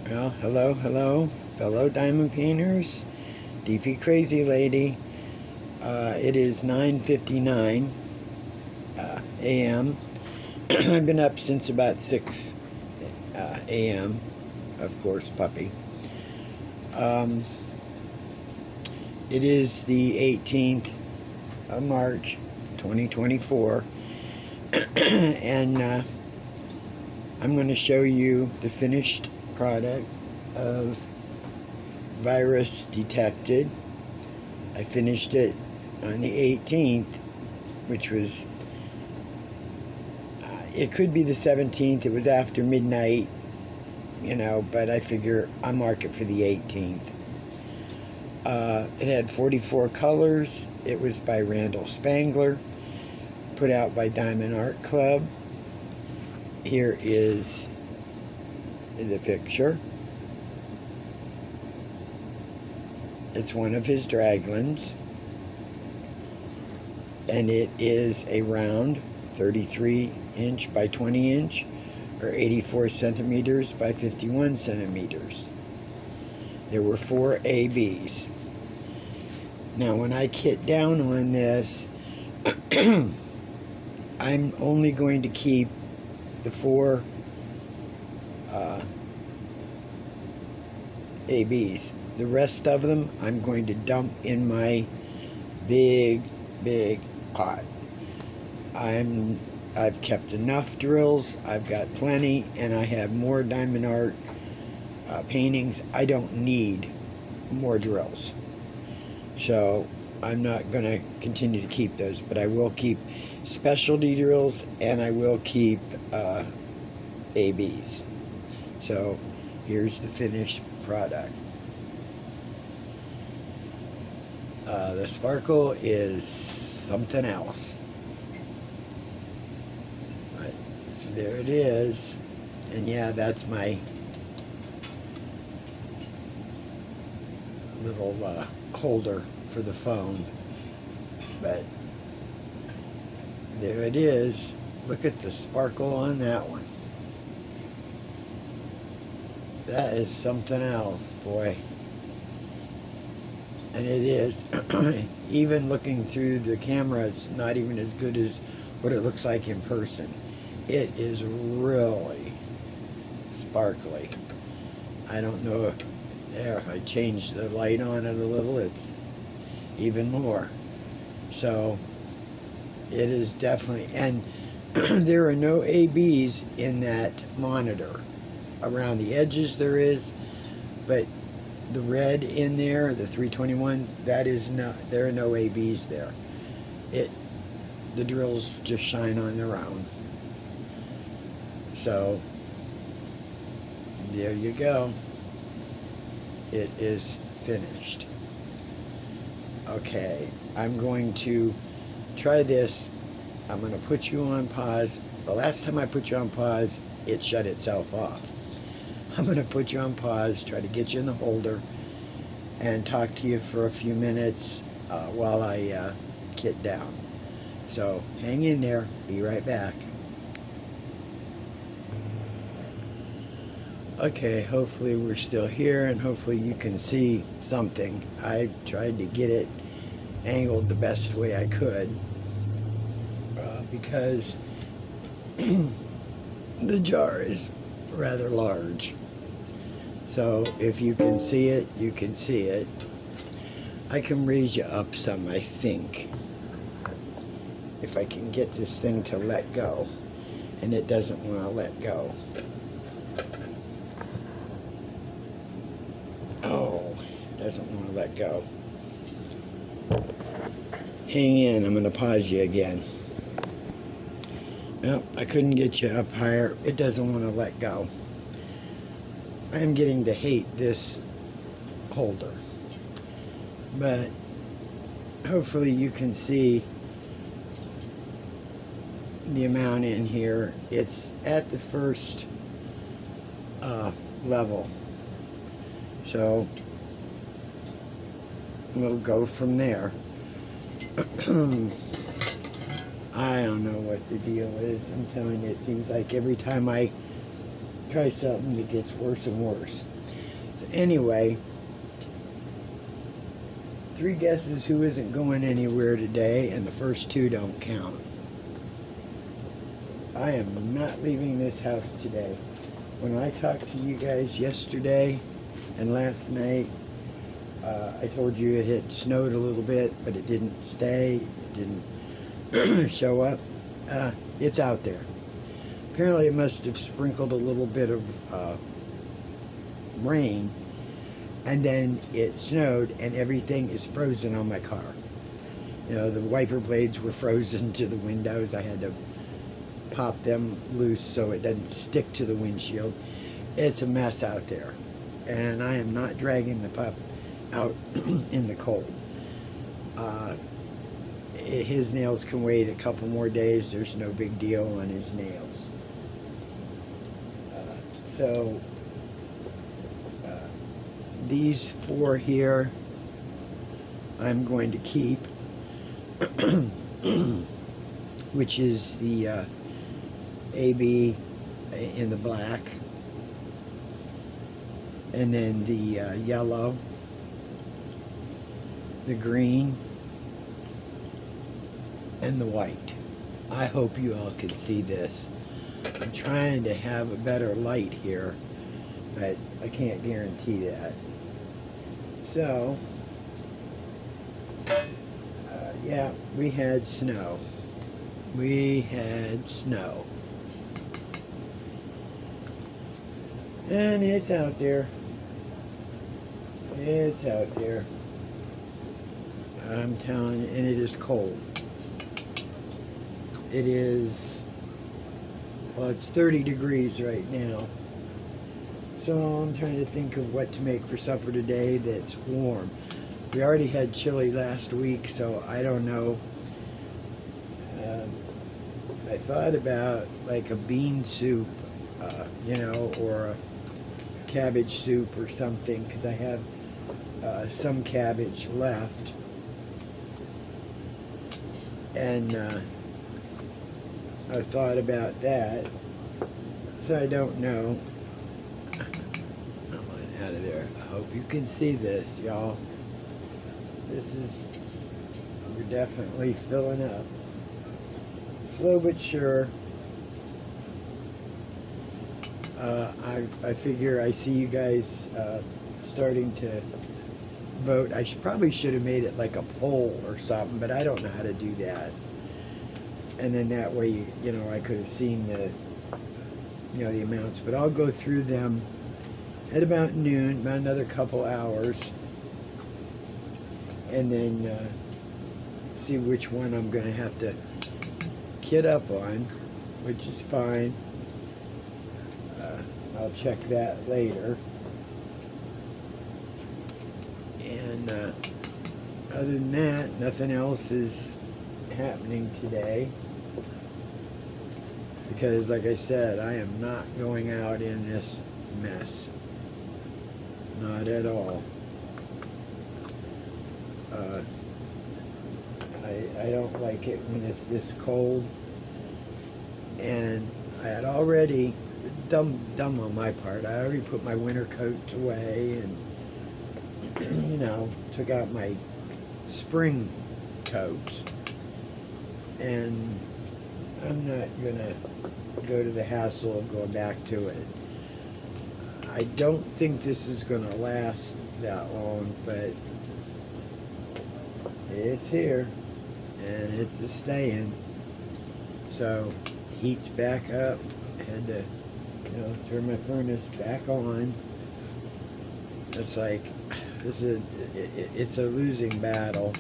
Well, hello, fellow diamond painters, DP Crazy Lady. It is 9:59 a.m. I've been up since about 6 a.m. Of course, puppy. It is the 18th of March, 2024, and I'm going to show you the finished product of virus detected. I finished it on the 18th, which was, it could be the 17th. It was after midnight, but I figure I'll mark it for the 18th. It had 44 colors. It was by Randall Spangler, put out by Diamond Art Club. Here is the picture. It's one of his draglins, and it is a round 33 inch by 20 inch, or 84 centimeters by 51 centimeters. There were 4 ABs. Now when I kit down on this, I'm only going to keep the 4 ABs. The rest of them I'm going to dump in my big pot. I've kept enough drills. I've got plenty, and I have more diamond art paintings. I don't need more drills, so I'm not going to continue to keep those, but I will keep specialty drills, and I will keep ABs. So here's the finished product. The sparkle is something else. But there it is. And yeah, that's my little holder for the phone. But there it is. Look at the sparkle on that one. That is something else, boy. And it is, even looking through the camera, it's not even as good as what it looks like in person. It is really sparkly. I don't know if, there, if I change the light on it a little, it's even more. So it is definitely, and there are no ABs in that monitor. Around the edges there is, but the red in there, the 321, that is not, there are no ABs there. The drills just shine on their own. So there you go. It is finished. Okay, I'm going to try this. I'm going to put you on pause. The last time I put you on pause, it shut itself off. I'm going to put you on pause, try to get you in the holder, and talk to you for a few minutes while I kit down. So hang in there. Be right back. Okay, hopefully we're still here, and hopefully you can see something. I tried to get it angled the best way I could because the jar is rather large. So if you can see it, you can see it. I can raise you up some, I think, if I can get this thing to let go, and it doesn't want to let go. Oh, it doesn't want to let go. Hang in, I'm going to pause you again. Well, I couldn't get you up higher. It doesn't want to let go. I am getting to hate this holder, but hopefully you can see the amount in here. It's at the first level, so we'll go from there. I don't know what the deal is. I'm telling you, it seems like every time I try something that gets worse and worse. So anyway, 3 guesses who isn't going anywhere today, and the first 2 don't count. I am not leaving this house today. When I talked to you guys yesterday and last night, I told you it had snowed a little bit, but it didn't stay, it didn't show up. It's out there. Apparently it must have sprinkled a little bit of rain, and then it snowed, and everything is frozen on my car. You know, the wiper blades were frozen to the windows. I had to pop them loose so it doesn't stick to the windshield. It's a mess out there, and I am not dragging the pup out in the cold. His nails can wait a couple more days. There's no big deal on his nails. So these 4 here I'm going to keep, which is the AB in the black, and then the yellow, the green, and the white. I hope you all can see this. I'm trying to have a better light here, but I can't guarantee that. So, yeah, we had snow. We had snow. And it's out there. It's out there. I'm telling you, and it is cold. It is, well, it's 30 degrees right now. So I'm trying to think of what to make for supper today that's warm. We already had chili last week, so I don't know. I thought about like a bean soup, you know, or a cabbage soup or something, because I have some cabbage left. And I thought about that. So I don't know. I'm out of there. I hope you can see this, y'all. This is, we're definitely filling up. Slow but sure. I figure I see you guys starting to vote. I probably should have made it like a poll or something, but I don't know how to do that. And then that way, you know, I could have seen the, you know, the amounts. But I'll go through them at about noon, about another couple hours, and then see which one I'm going to have to kit up on, which is fine. I'll check that later. And other than that, nothing else is happening today. Because, like I said, I am not going out in this mess. Not at all. I don't like it when it's this cold. And I had already, dumb on my part, I already put my winter coats away and, you know, took out my spring coats. And I'm not gonna go to the hassle of going back to it. I don't think this is gonna last that long, but it's here and it's a staying. So heat's back up. I had to, you know, turn my furnace back on. It's like, it's a losing battle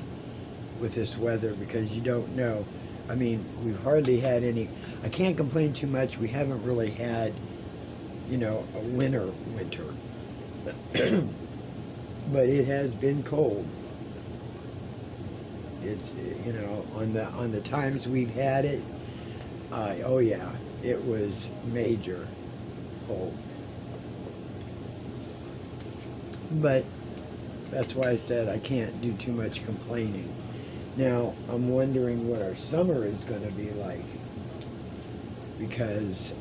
with this weather, because you don't know. I mean, we've hardly had any, I can't complain too much. We haven't really had, you know, a winter. But it has been cold. It's, you know, on the times we've had it, oh yeah, it was major cold. But that's why I said I can't do too much complaining. Now, I'm wondering what our summer is going to be like, because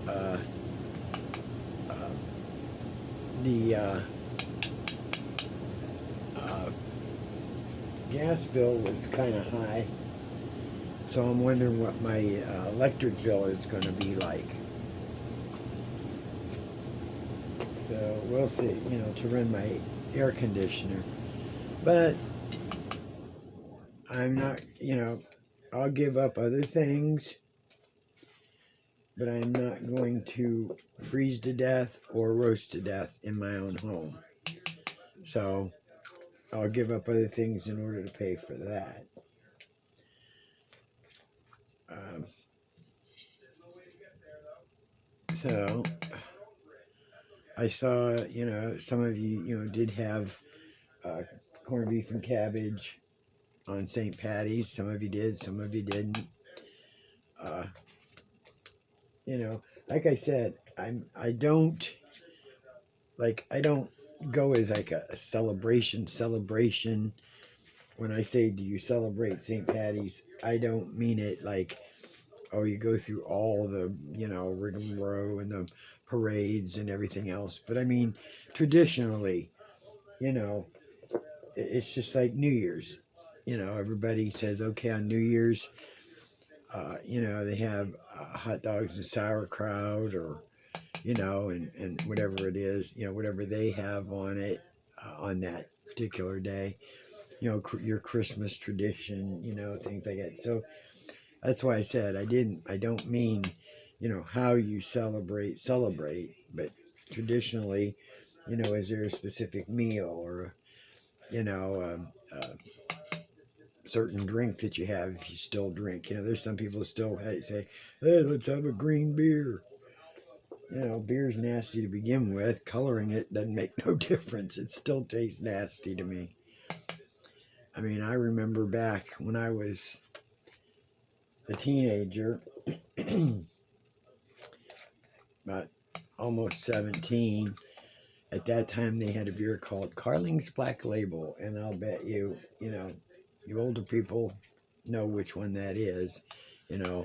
the gas bill was kind of high, so I'm wondering what my electric bill is going to be like. So we'll see, you know, to run my air conditioner. But I'm not, you know, I'll give up other things, but I'm not going to freeze to death or roast to death in my own home. So I'll give up other things in order to pay for that. So I saw, you know, some of you, you know, did have corned beef and cabbage on St. Patty's. Some of you did, some of you didn't. You know, like I said, I don't go as like a celebration. When I say, do you celebrate St. Patty's, I don't mean it like, oh, you go through all the, you know, rigmarole and the parades and everything else. But I mean, traditionally, you know, it's just like New Year's. You know, everybody says, okay, on New Year's, you know, they have hot dogs and sauerkraut, or, you know, and whatever it is, you know, whatever they have on it on that particular day, you know, your Christmas tradition, you know, things like that. So that's why I said I don't mean, you know, how you celebrate, but traditionally, you know, is there a specific meal or, you know, certain drink that you have if you still drink. You know, there's some people still say, hey, let's have a green beer. You know, beer's nasty to begin with. Coloring it doesn't make no difference. It still tastes nasty to me. I mean, I remember back when I was a teenager, about almost 17. At that time, they had a beer called Carling's Black Label, and I'll bet you, you know, you older people know which one that is. You know,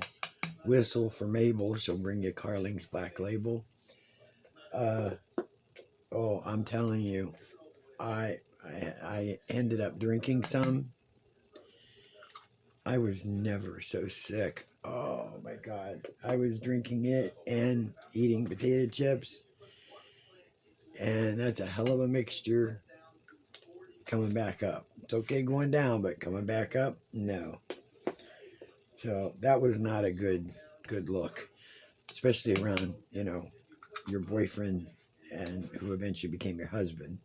whistle for Mabel, she'll bring you Carling's Black Label. Oh, I'm telling you, I ended up drinking some. I was never so sick. Oh my God. I was drinking it and eating potato chips. And that's a hell of a mixture coming back up. It's okay going down, but coming back up, no. So that was not a good look, especially around, you know, your boyfriend and who eventually became your husband.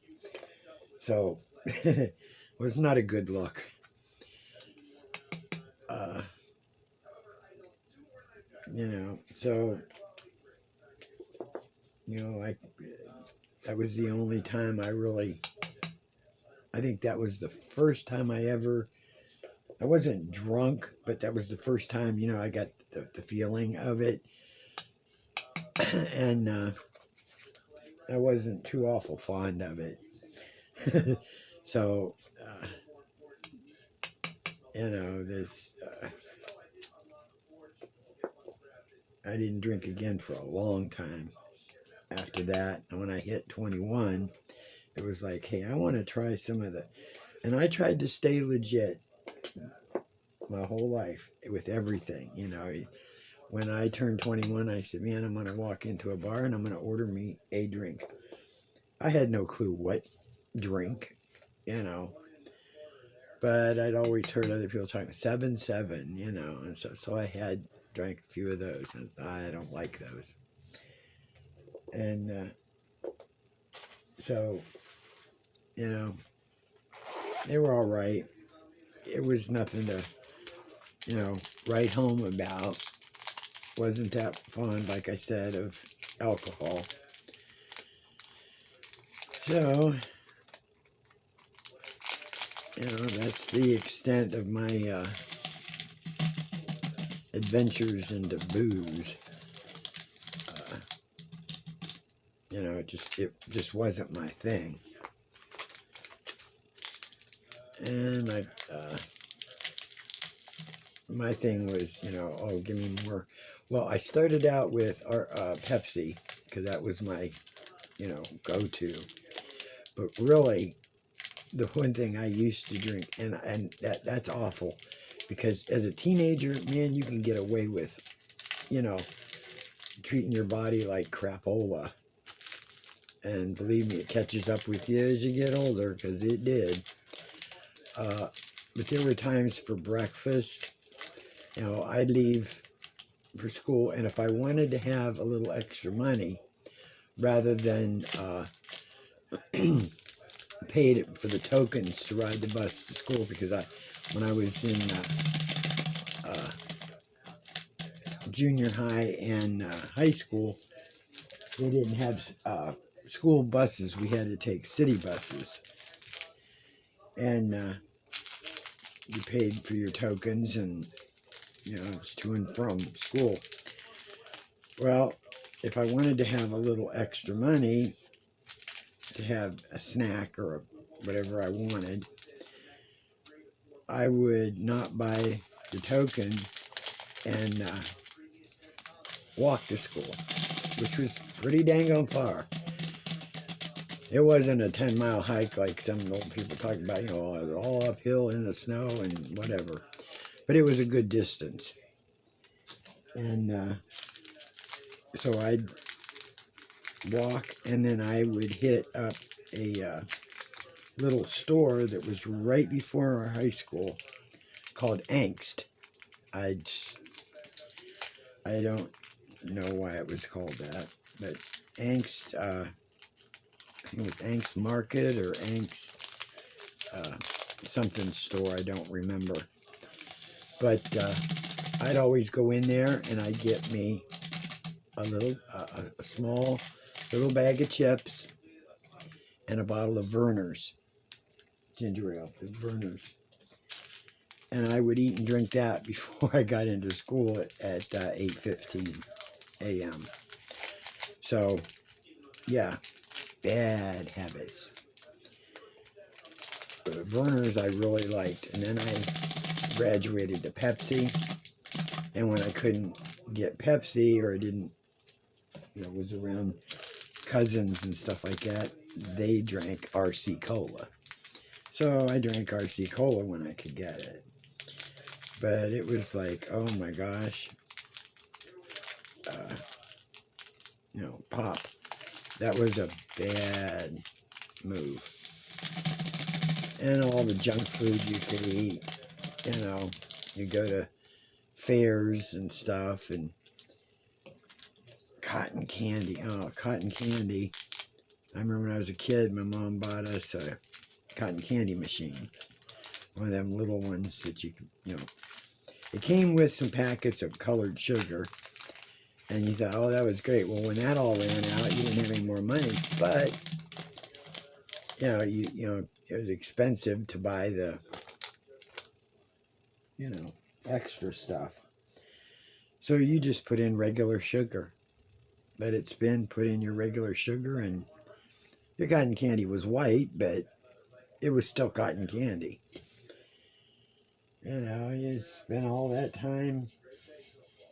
So it was not a good look. You know, so, you know, that was the only time I think that was the first time I wasn't drunk, but that was the first time, you know, I got the feeling of it. And I wasn't too awful fond of it. So, you know, I didn't drink again for a long time after that. And when I hit 21, it was like, hey, I want to try some of and I tried to stay legit my whole life with everything, you know. When I turned 21, I said, man, I'm going to walk into a bar and I'm going to order me a drink. I had no clue what drink, you know, but I'd always heard other people talking 7-7, you know, and so I had drank a few of those, and I don't like those. And so, you know, they were all right. It was nothing to, you know, write home about. Wasn't that fond, like I said, of alcohol. So, you know, that's the extent of my adventures into booze. You know, it just wasn't my thing. And my thing was, you know, oh, give me more. Well, I started out with our Pepsi, because that was my go to. But really, the one thing I used to drink, and that's awful, because as a teenager, man, you can get away with, treating your body like crapola. And believe me, it catches up with you as you get older, because it did. But there were times for breakfast, I'd leave for school, and if I wanted to have a little extra money, rather than paid for the tokens to ride the bus to school, because when I was in junior high and high school, they didn't have school buses. We had to take city buses, and you paid for your tokens, and it's to and from school. Well, if I wanted to have a little extra money to have a snack or whatever I wanted, I would not buy the token and walk to school, which was pretty dang on far. It wasn't a 10-mile hike like some old people talk about, it was all uphill in the snow and whatever. But it was a good distance. And so I'd walk, and then I would hit up a little store that was right before our high school called Angst. I don't know why it was called that, but Angst, I think it was Angst Market or Angst something store, I don't remember. But I'd always go in there, and I'd get me a small little bag of chips and a bottle of Verner's ginger ale, the Verner's. And I would eat and drink that before I got into school at 8:15 a.m. So, yeah, bad habits. Verner's I really liked. And then I graduated to Pepsi. And when I couldn't get Pepsi, or I didn't, was around cousins and stuff like that, they drank RC Cola. So I drank RC Cola when I could get it. But it was like, oh my gosh, pop. That was a bad move. And all the junk food you could eat, you go to fairs and stuff, and cotton candy. Oh, cotton candy. I remember when I was a kid, my mom bought us a cotton candy machine. One of them little ones that you could, it came with some packets of colored sugar, and you thought, oh, that was great. Well, when that all ran out, you didn't have any more money, but, it was expensive to buy the, extra stuff. So you just put in regular sugar. Let it spin, put in your regular sugar, and your cotton candy was white, but it was still cotton candy. You spend all that time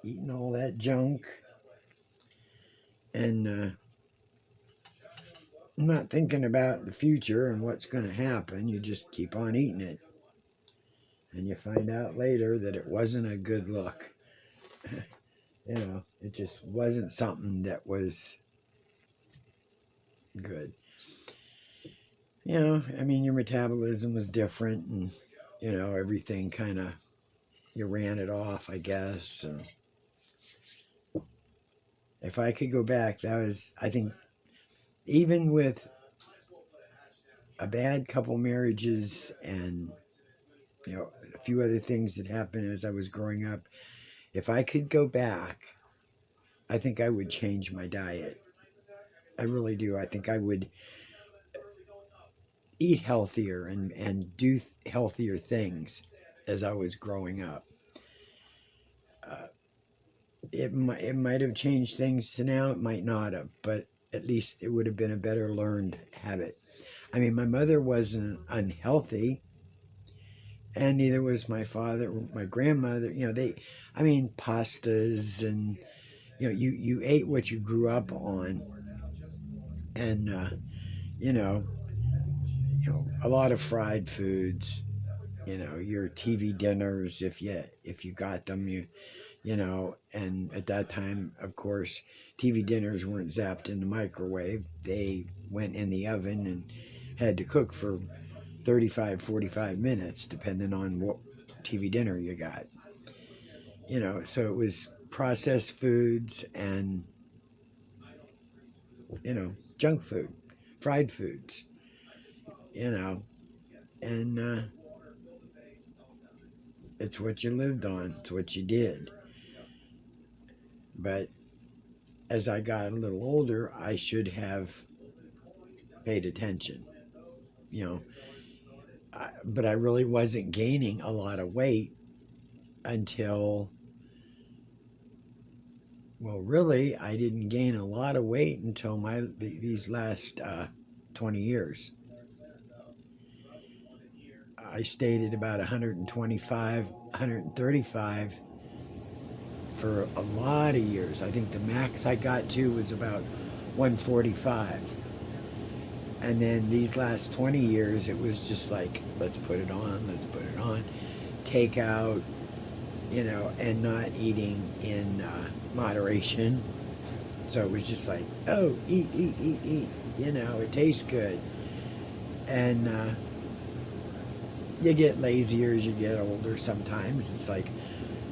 eating all that junk and not thinking about the future and what's going to happen. You just keep on eating it. And you find out later that it wasn't a good look. It just wasn't something that was good. Your metabolism was different, and, everything kind of, you ran it off, I guess. And if I could go back, I think, even with a bad couple marriages and, a few other things that happened as I was growing up, if I could go back, I think I would change my diet. I really do. I think I would eat healthier and do healthier things as I was growing up. It might have changed things to now. It might not have, but at least it would have been a better learned habit. My mother wasn't unhealthy, and neither was my father, my grandmother. Pastas, and you ate what you grew up on. And you know, a lot of fried foods. Your TV dinners, if you got them, and at that time, of course, TV dinners weren't zapped in the microwave. They went in the oven and had to cook for 35, 45 minutes, depending on what TV dinner you got. So it was processed foods and, junk food, fried foods, and it's what you lived on, it's what you did. But as I got a little older, I should have paid attention, you know. But I really wasn't gaining a lot of weight until, well, really, I didn't gain a lot of weight until these last 20 years. I stayed at about 125, 135 for a lot of years. I think the max I got to was about 145. And then these last 20 years, it was just like, let's put it on, take out, and not eating in moderation. So it was just like, oh, eat, it tastes good. And you get lazier as you get older sometimes. It's like,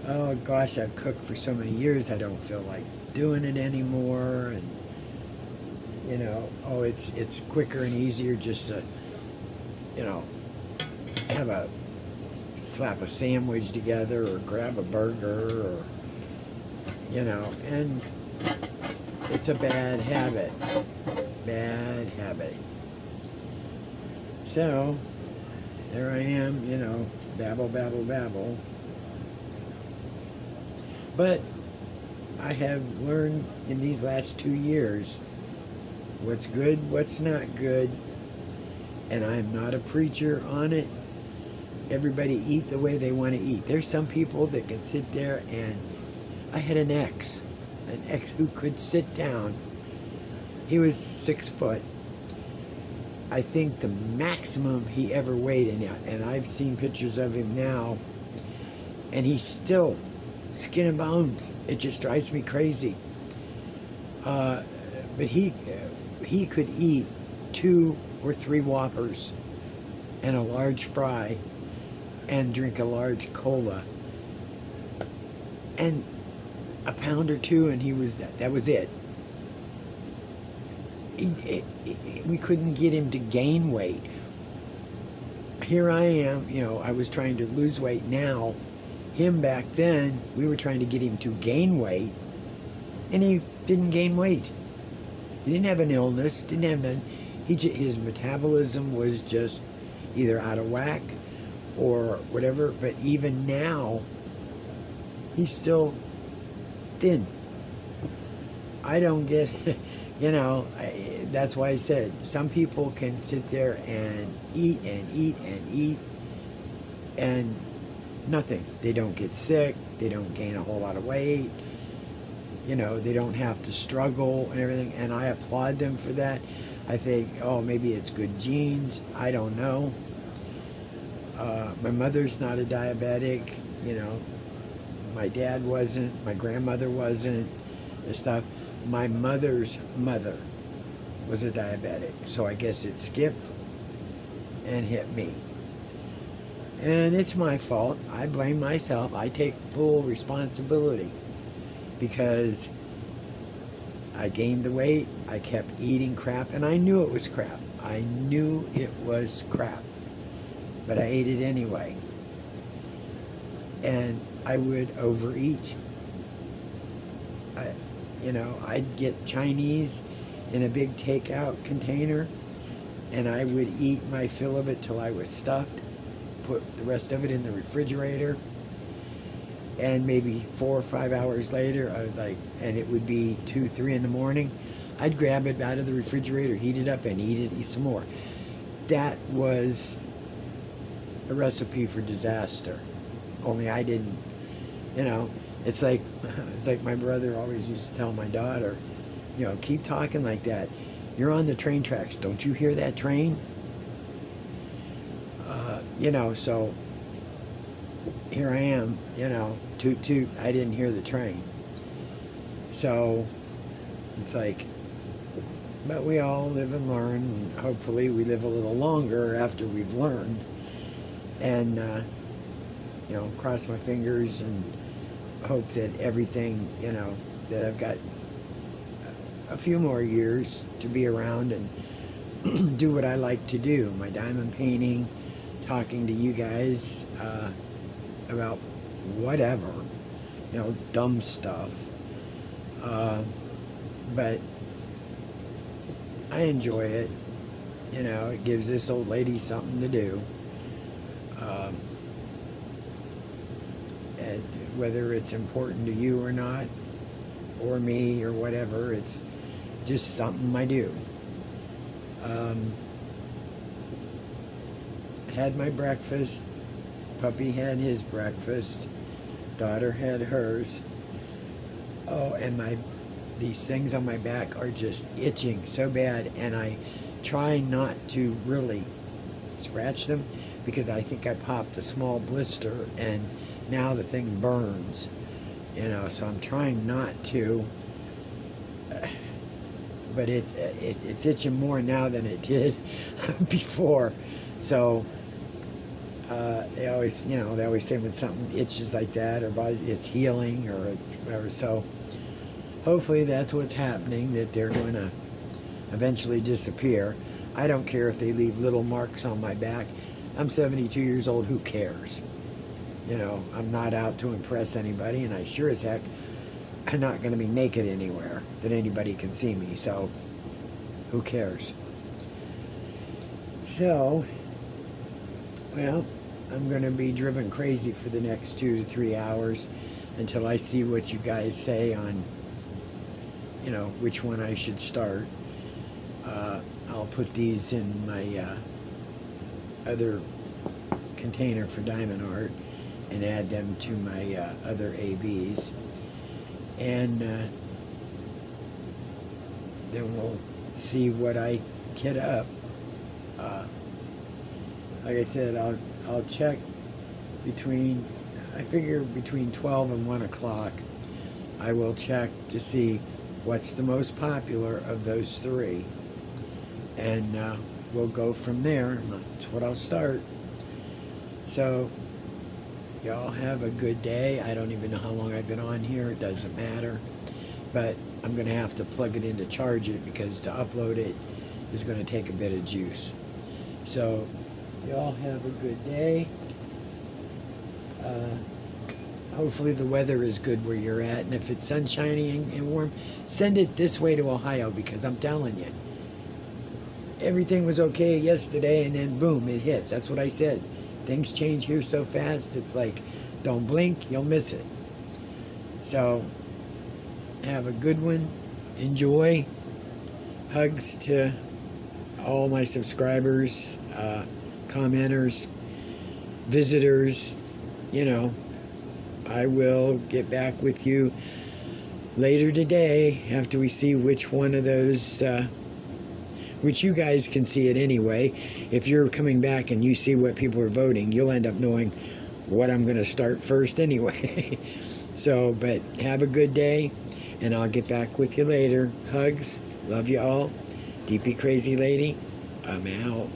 oh gosh, I've cooked for so many years, I don't feel like doing it anymore. And it's quicker and easier just to slap a sandwich together or grab a burger, or and it's a bad habit. So there I am, babble. But I have learned in these last 2 years what's good, what's not good, and I'm not a preacher on it. Everybody eat the way they want to eat. There's some people that can sit there, and I had an ex who could sit down. He was 6 foot. I think the maximum he ever weighed, and I've seen pictures of him now, and he's still skin and bones. It just drives me crazy. But he could eat 2 or 3 Whoppers and a large fry and drink a large cola and a pound or 2, and that was it. We couldn't get him to gain weight. Here I am, I was trying to lose weight. Now, him back then, we were trying to get him to gain weight, and he didn't gain weight. He didn't have an illness, didn't have none. His metabolism was just either out of whack or whatever. But even now, he's still thin. I don't get it. That's why I said some people can sit there and eat and nothing. They don't get sick. They don't gain a whole lot of weight. They don't have to struggle and everything. And I applaud them for that. I think, oh, maybe it's good genes. I don't know. My mother's not a diabetic. My dad wasn't. My grandmother wasn't. And stuff. My mother's mother was a diabetic. So I guess it skipped and hit me. And it's my fault. I blame myself. I take full responsibility because I gained the weight. I kept eating crap, and I knew it was crap. But I ate it anyway. And I would overeat. I'd get Chinese in a big takeout container, and I would eat my fill of it till I was stuffed, put the rest of it in the refrigerator, and maybe 4 or 5 hours later, and it would be 2, 3 in the morning, I'd grab it out of the refrigerator, heat it up, and eat some more. That was a recipe for disaster. Only I didn't, it's like my brother always used to tell my daughter, keep talking like that. You're on the train tracks. Don't you hear that train? You know, so here I am, you know, toot toot, I didn't hear the train. So it's like, but we all live and learn, and hopefully we live a little longer after we've learned. And, you know, cross my fingers and hope that everything, you know, that I've got a few more years to be around and do what I like to do. My diamond painting, talking to you guys about whatever, you know, dumb stuff. But I enjoy it. You know, it gives this old lady something to do. And whether it's important to you or not, or me or whatever, it's just something I do. Had my breakfast. Puppy had his breakfast. Daughter had hers. Oh, and these things on my back are just itching so bad, and I try not to really scratch them because I think I popped a small blister and now the thing burns, you know, so I'm trying not to, but it's itching more now than it did before. So they always, you know, they always say when something itches like that, or it's healing or whatever. So hopefully that's what's happening, that they're going to eventually disappear. I don't care if they leave little marks on my back. I'm 72 years old. Who cares? You know, I'm not out to impress anybody, and I sure as heck am not going to be naked anywhere that anybody can see me. So who cares? So, well, I'm going to be driven crazy for the next 2 to 3 hours until I see what you guys say on, you know, which one I should start. I'll put these in my other container for diamond art and add them to my other ABs. And then we'll see what I get up. Like I said, I'll check between, I figure between 12 and 1 o'clock, I will check to see what's the most popular of those three. And we'll go from there. That's what I'll start. So, y'all have a good day. I don't even know how long I've been on here. It doesn't matter. But I'm going to have to plug it in to charge it, because to upload it is going to take a bit of juice. So, y'all have a good day. Hopefully the weather is good where you're at. And if it's sunshiny and warm, send it this way to Ohio, because I'm telling you, everything was okay yesterday, and then boom, it hits. That's what I said. Things change here so fast, it's like, don't blink, you'll miss it. So, have a good one. Enjoy. Hugs to all my subscribers, commenters, visitors. You know, I will get back with you later today after we see which one of those, which you guys can see it anyway. If you're coming back and you see what people are voting, you'll end up knowing what I'm going to start first anyway. So, but have a good day, and I'll get back with you later. Hugs. Love you all. DP Crazy Lady, I'm out.